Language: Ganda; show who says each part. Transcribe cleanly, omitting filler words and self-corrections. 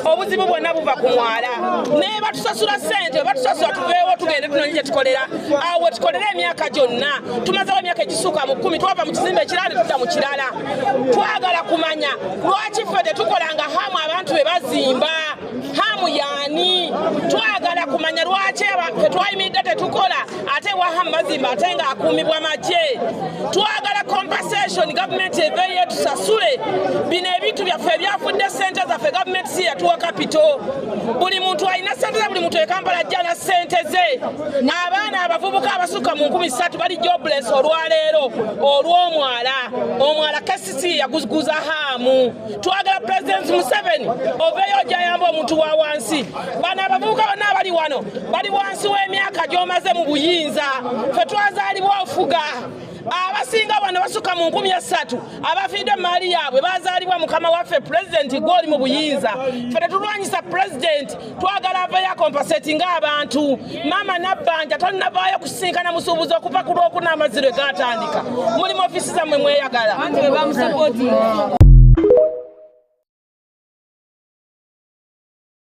Speaker 1: obuzibu bwonna buva ku mwala naye batusasula ssente batusasula tuveewo tugende tunonye gye tukolera awo wetukolera emyaka gyonna tumazewo emyaka egisuuka mu 10 twava mu kizimbe ekirala ne tudda mu kirala twagala kumanya lwaki ffe tetukolanga hamu abantu be bazimba hamu yaani twagala kumanya lwaki ffe twayimiridde tetukola ate wa hamu bazimba ate nga akuumibwa magye twagala compensation gavumenti eveeyo etusasule bino ebintu byaffe ebyafudde ssente zaffe gavumenti si yatuwa kapito buli muntu alina ssente ze buli muntu ekambala ajja na ssente ze abaana abavubuka abasukka mu 13 bali jobless olwaleero omwala KCC yaguguza hamu twagala President Museveni oveeyo gyayamba omuntu wa wansi bano abavubuka bonna abali wano bali wansi w'emyaka gy'omaze mu buyinza ffe twazaalibwa ofuga abasinga bano basukka mu 13 abafiidde maali yaabwe bazaalibwa mukama waffe President gw'oli mu buyinza ffe tetulwanyisa President twagala aveeyo akompasetinga abantu maama Nabbanja talinavaayo kusinkana musuubuzi okuva ku Lwokuna amaziro gatandika mulimu ofiisi zammwe mweyagala